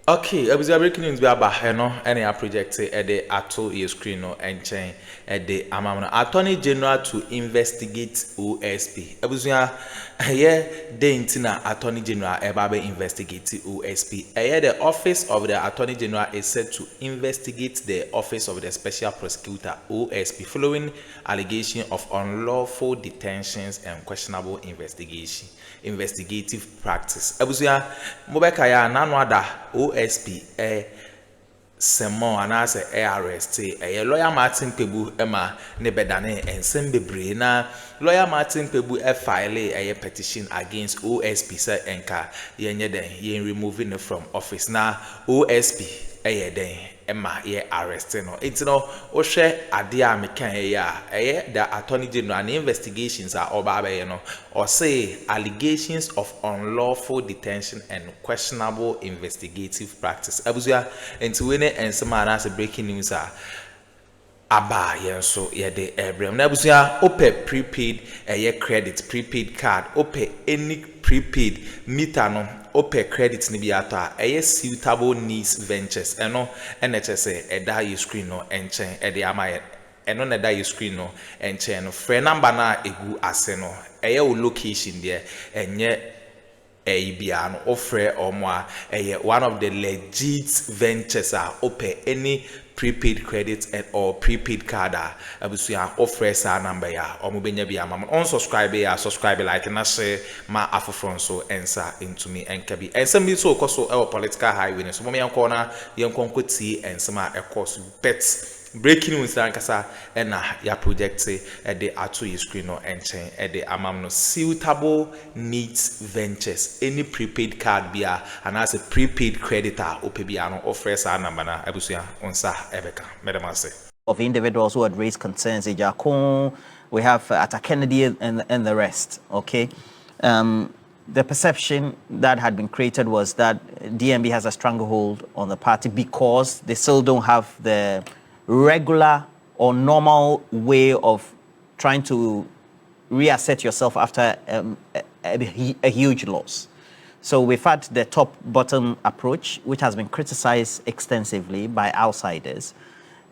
Okay, abusua breaking news bi aba no any a project e dey ato your screen no enchen e dey amam no Attorney General to investigate OSP. Abusua dey ntina Attorney General eba be investigate OSP. The office of the Attorney General is set to investigate the office of the Special Prosecutor OSP following allegation of unlawful detentions and questionable investigative practice. Abusua mobeka ya nanu ada OSP Semon anase arrest lawyer Martin Pebu ema ne bedane ensem bebre na lawyer Martin Pebu file a petition against OSP say enka yenye den yen removing it from office na OSP den ema arrest no it no o hwe ade a mekan the Attorney General and investigations are oba no or say allegations of unlawful detention and questionable investigative practice. Abusua enti we ne ensema na say breaking news aba yenso de ebrem na abusua ope prepaid credit prepaid card ope any prepaid meter no ope credit ni bi ata suitable needs ventures eno nhs eda your screen no enchen de amaye eno na da your screen no enchen no free number na egu ase no o location there enye bia no offer omo one of the legit ventures ope any prepaid credit and or prepaid card abusuya offer sa number ya omo benya bia ma unsubscribe subscribe like na share ma afofron so ensa into me enkabi ensem bi so okoso political highway so mo yanko na yanko nkoti ensema ekoso bet breaking news ankasa na ya project the ato your screen no enchen the amam no suitable needs ventures any prepaid card bia and as a prepaid creditor opebia no offer sa number na abusuya onsa ebeka medamase of individuals who had raised concerns Ejakon, we have Atta Kennedy and the rest. Okay, the perception that had been created was that DMB has a stranglehold on the party because they still don't have the regular or normal way of trying to reassert yourself after a huge loss. So we've had the top-bottom approach, which has been criticized extensively by outsiders.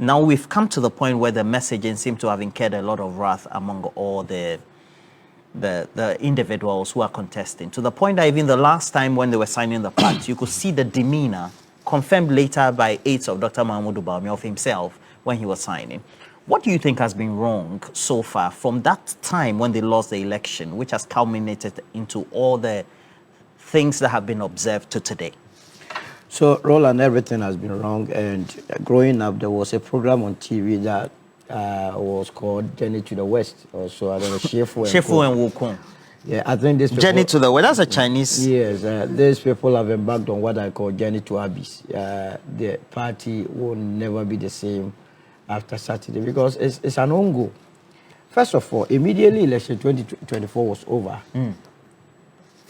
Now we've come to the point where the messaging seems to have incurred a lot of wrath among all the individuals who are contesting, to the point that even the last time when they were signing the pact, you could see the demeanor confirmed later by aides of Dr. Bawumia of himself when he was signing. What do you think has been wrong so far from that time when they lost the election, which has culminated into all the things that have been observed to today? So, Roland, everything has been wrong. And growing up, there was a program on TV that was called Journey to the West. Also, I don't know, Shefu and Wukong. Yeah, I think this Journey to the West, that's a Chinese. Yes, these people have embarked on what I call Journey to Abyss. The party will never be the same after Saturday because it's an own goal. First of all, immediately election 2024 was over.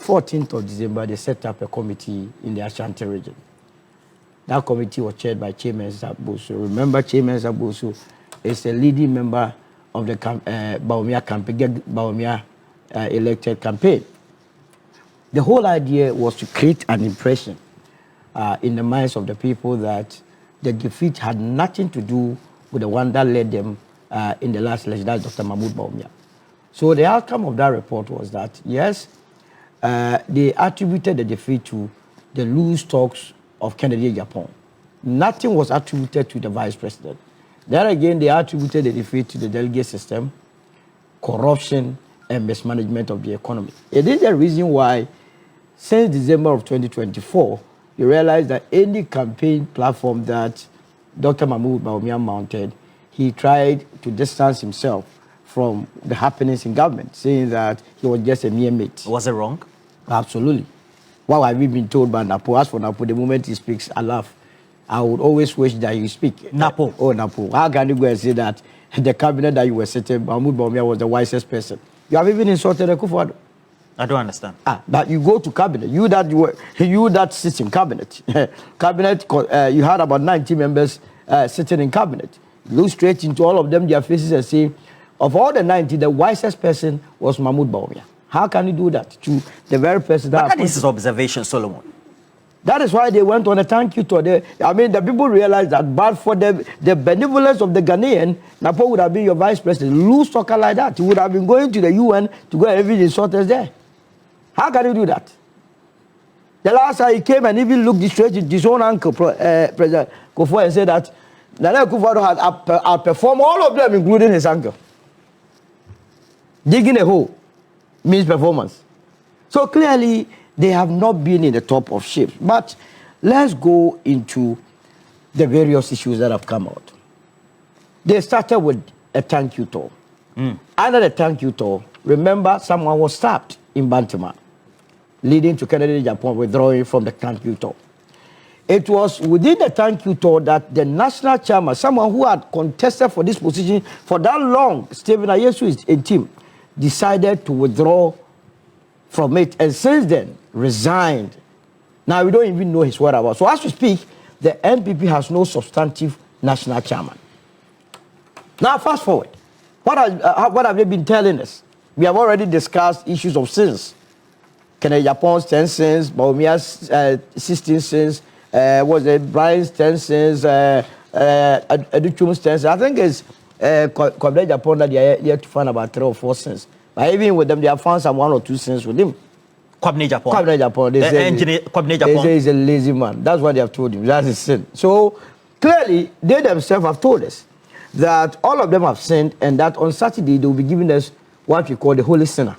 14th of December, they set up a committee in the Ashanti region. That committee was chaired by Chairman Zabusu. Remember, Chairman Zabusu is a leading member of the Bawumia campaign, Bawumia elected campaign. The whole idea was to create an impression in the minds of the people that the defeat had nothing to do with the one that led them in the last election, that's Dr. Mahmoud Bawumia. So the outcome of that report was that, yes, they attributed the defeat to the loose talks of Kennedy Japan. Nothing was attributed to the vice president. There again, they attributed the defeat to the delegate system, corruption, and mismanagement of the economy. It is the reason why, since December of 2024, you realize that any campaign platform that Dr. Mahmoud Bawumia mounted, he tried to distance himself from the happenings in government, saying that he was just a mere mate. Was it wrong? Absolutely. What have we been told by Napo? As for Napo, the moment he speaks, I laugh. I would always wish that you speak. Napo. Oh, Napo. How can you go and say that the cabinet that you were sitting, Mahmoud Bawumia was the wisest person? You have even insulted Akuffo. I don't understand. But you go to cabinet. You that sits in cabinet. Cabinet. You had about 90 members sitting in cabinet. Look straight into all of them, their faces, and say, of all the 90, the wisest person was Mahmoud Bawumia. How can you do that to the very person that... But that is his observation, Solomon. That is why they went on a thank you tour. The people realized that, but for the benevolence of the Ghanaian, Napo would have been your vice president. Loose talker like that. He would have been going to the UN to go and even insult us there. How can you do that? The last time he came and even looked straight at his own uncle, President Akuffo, and said that Nana Akuffo had outperformed all of them, including his uncle. Digging a hole means performance. So clearly, they have not been in the top of shape. But let's go into the various issues that have come out. They started with a thank you tour. Under the thank you tour, remember someone was stabbed in Bantama, leading to Kennedy Japan withdrawing from the thank you tour. It was within the thank you tour that the national chairman, someone who had contested for this position for that long, Stephen Ayesu and team, decided to withdraw from it, and since then resigned. Now we don't even know his whereabouts. So as we speak, the NPP has no substantive national chairman. Now fast forward, what have they been telling us? We have already discussed issues of sins. Kennedy Japan's 10 sins, Bawumia's 16 sins, was it Brian's 10 sins, Addo's 10 sins. I think it's Kennedy Japan that they are yet to find about 3 or 4 sins. But even with them, they have found some 1 or 2 sins with him. Kwabene Japan. Kwabene Japan. They say he's a lazy man. That's what they have told him. That's his sin. So clearly, they themselves have told us that all of them have sinned, and that on Saturday they will be giving us what we call the holy sinner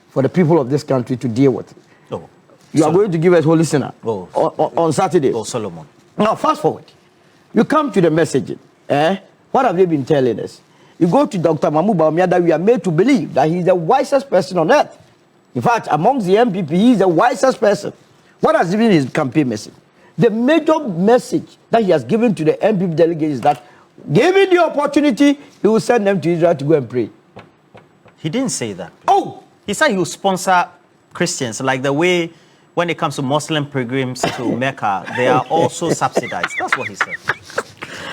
for the people of this country to deal with. Oh, you are going to give us holy sinner on Saturday. Oh, Solomon. Now, fast forward. You come to the messaging. What have they been telling us? You go to Dr. Bawumia, that we are made to believe that he is the wisest person on earth. In fact, amongst the MPP, he is the wisest person. What has been his campaign message? The major message that he has given to the MPP delegates is that, given the opportunity, he will send them to Israel to go and pray. He didn't say that. Oh! He said he will sponsor Christians, like the way when it comes to Muslim pilgrims to Mecca, they are also subsidized. That's what he said.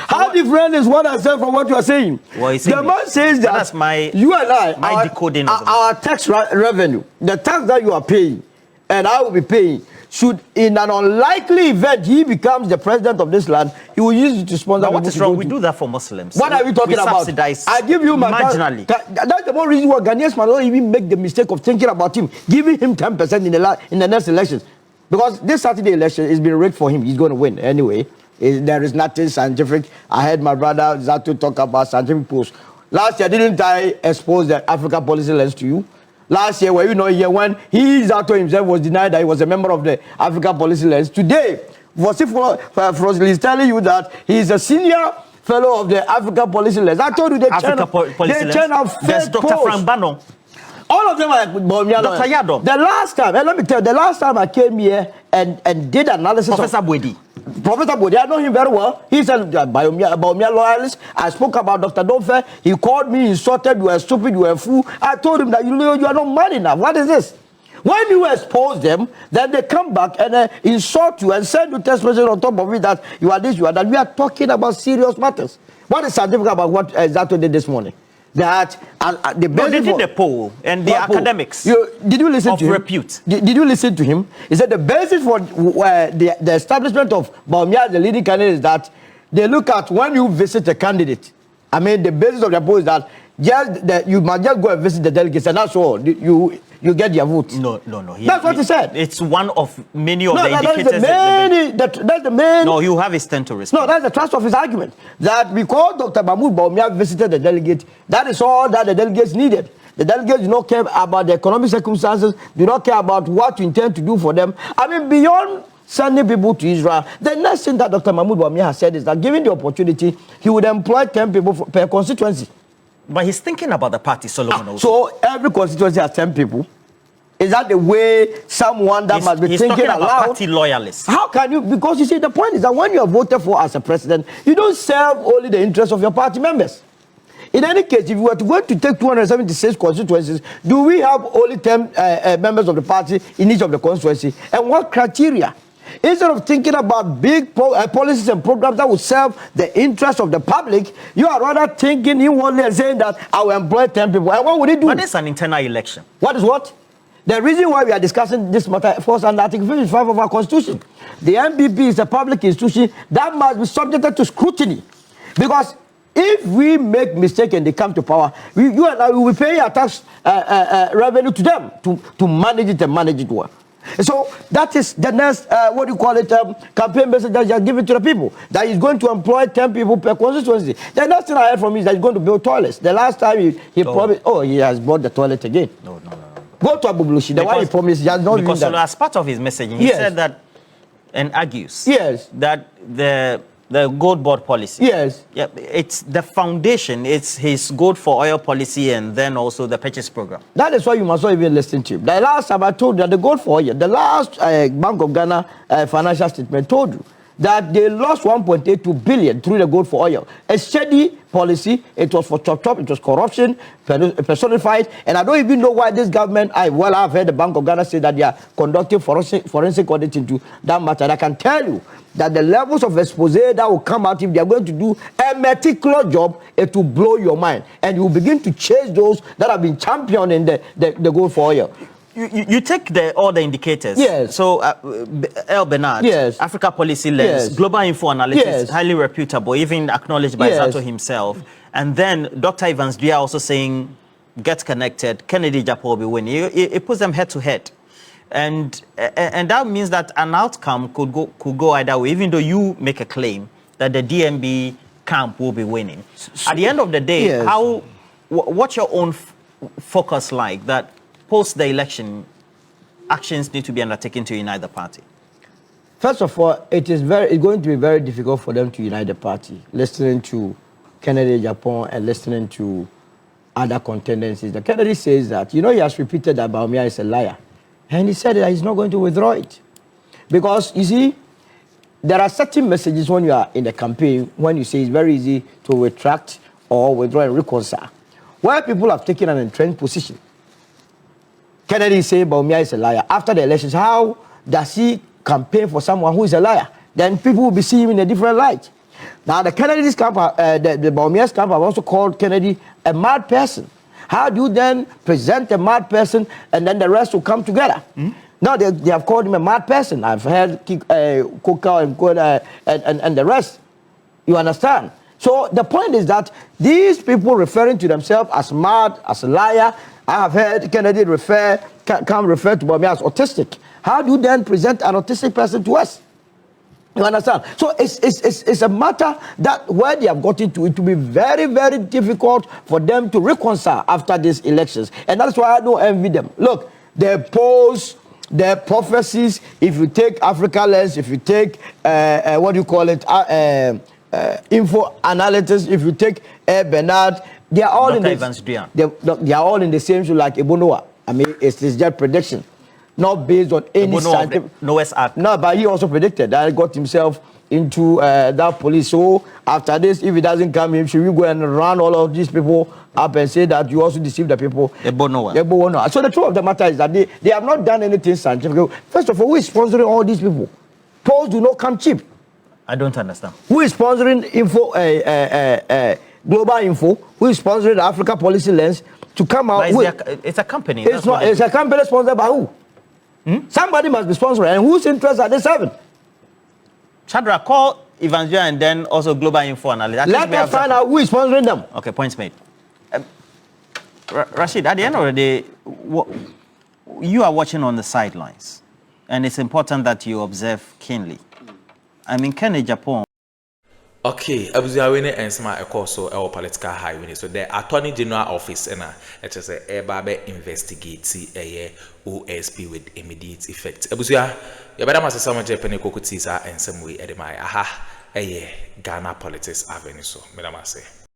How different is what I said from what you are saying? Well, the man says that that's you and I, my decoding of our tax revenue, the tax that you are paying, and I will be paying, should, in an unlikely event, he becomes the president of this land, he will use it to sponsor. But what is wrong? We do that for Muslims. What are we talking about? Subsidize I give you my marginally. That's the more reason why Ghanaians might not even make the mistake of thinking about him, giving him 10% in the next elections. Because this Saturday election is being rigged for him. He's going to win anyway. There is nothing scientific. I heard my brother Zato talk about scientific posts. Last year, didn't I expose the Africa policy lens to you? Last year, were you not here when Zato himself was denied that he was a member of the Africa policy lens? Today, Frosley is telling you that he is a senior fellow of the Africa policy lens. I told you they turn out fake There's Dr. posts. Frank Bano. All of them are with Bawumia. Dr. Yadom. The last time, let me tell you, the last time I came here and did analysis Professor Bwedi. Professor Bwedi, I know him very well. He's a Bawumia loyalist. I spoke about Dr. Donfe. He called me, insulted, you are stupid, you are a fool. I told him that you are not mad enough. What is this? When you expose them, then they come back and insult you and send you text message on top of it that you are this, you are that. We are talking about serious matters. What is scientific about what Zato did this morning? That the they did the poll and the academics. Did you listen to him? Repute. Did you listen to him? He said the basis for the establishment of Bawumia as the leading candidate is that they look at when you visit a candidate. I mean, the basis of the poll is that you must just go and visit the delegates, and that's all. You get your vote. No. That's what he said. It's one of many of the indicators. That's the main. No, you have his stand to respect. No, that's the thrust of his argument. That because Dr. Bawumia visited the delegate, that is all that the delegates needed. The delegates do not care about the economic circumstances, do not care about what you intend to do for them. I mean, beyond sending people to Israel, the next thing that Dr. Bawumia has said is that given the opportunity, he would employ 10 people per constituency. But he's thinking about the party, Solomon. Also. So every constituency has 10 people. Is that the way someone that must be thinking aloud? About party loyalists. How can you? Because you see, the point is that when you are voted for as a president, you don't serve only the interests of your party members. In any case, if you were to go to take 276 constituencies, do we have only 10 members of the party in each of the constituency? And what criteria? Instead of thinking about big policies and programs that will serve the interests of the public, you are rather thinking inwardly and saying that I will employ 10 people. And what would it do? But it's an internal election. What is what? The reason why we are discussing this matter falls under Article 55 of our Constitution. The NPP is a public institution that must be subjected to scrutiny. Because if we make mistake and they come to power, you and I will be paying a tax revenue to them to manage it and manage it well. So that is the next, campaign message that you are giving to the people. That he's going to employ 10 people per constituency. The next thing I heard from him is that he's going to build toilets. The last time he promised, he has bought the toilet again. No. Go to Abublushi. The one he promised, he has not because done that. as part of his messaging, he said that, and argues that the gold board policy. Yes. Yeah, it's the foundation. It's his gold for oil policy and then also the purchase program. That is why you must not even listen to him. The last time I told you that the gold for oil, the last Bank of Ghana financial statement told you that they lost 1.82 billion through the gold for oil. A steady policy. It was for chop. It was corruption personified. And I don't even know why this government. I've heard the Bank of Ghana say that they are conducting forensic audit into that matter. And I can tell you that the levels of expose that will come out if they are going to do a meticulous job, it will blow your mind. And you will begin to chase those that have been championed in the gold for oil. You take all the indicators. Yes. So, El Bernard, yes. Africa Policy Lens, yes. Global Info Analytics, yes. highly reputable, even acknowledged by yes. Zato himself. And then Dr. Investig also saying, get connected, Kennedy Japo will be winning. It puts them head to head. And that means that an outcome could go either way, even though you make a claim that the DMB camp will be winning. At the end of the day, yes. What's your own focus like that post the election, actions need to be undertaken to unite the party? First of all, it's going to be very difficult for them to unite the party, listening to Kennedy Japan and listening to other contenders. The Kennedy says that, he has repeated that Bawumia is a liar. And he said that he's not going to withdraw it. Because, you see, there are certain messages when you are in the campaign, when you say it's very easy to retract or withdraw and reconcile. Where people have taken an entrenched position. Kennedy is saying Bawumia is a liar. After the elections, how does he campaign for someone who is a liar? Then people will be seeing him in a different light. Now, the Kennedy's camp, the Bawumia's camp have also called Kennedy a mad person. How do you then present a mad person and then the rest will come together? Now, they have called him a mad person. I've heard Koka and the rest. You understand? So the point is that these people referring to themselves as mad, as a liar, I have heard Kennedy refer to Bawumia as autistic. How do you then present an autistic person to us? You understand? So it's a matter that where they have got into, it will be very, very difficult for them to reconcile after these elections. And that's why I don't envy them. Look, their polls, their prophecies, if you take Africa Lens, if you take, info analytics, if you take Bernard, they are all they are all in the same shoe like Ebonoa. I mean, it's just prediction, not based on any scientific. No, but he also predicted that he got himself into that police. So after this, if he doesn't come in, should we go and run all of these people up and say that you also deceive the people? Ebonoa. So the truth of the matter is that they have not done anything scientific. First of all, who is sponsoring all these people? Polls do not come cheap. I don't understand. Who is sponsoring Global Info? Who is sponsoring the Africa Policy Lens to come out? It's a company. It's a company sponsored by who? Somebody must be sponsoring. And whose interests are they serving? Chandra, call Investig and then also Global Info Analytics. Let us find out who is sponsoring them. Okay, points made. Rashid, at the end of the day, you are watching on the sidelines. And it's important that you observe keenly. I mean, Kennedy Japan. Okay, abuja we ne ensema ekoso e political highway. So the Attorney General office na it is a eba investigate OSP with immediate effect. Abuja ya bada masesa mo je pene kokuti sa ensem we edemai aha Ghana politics avenue so. Medamase.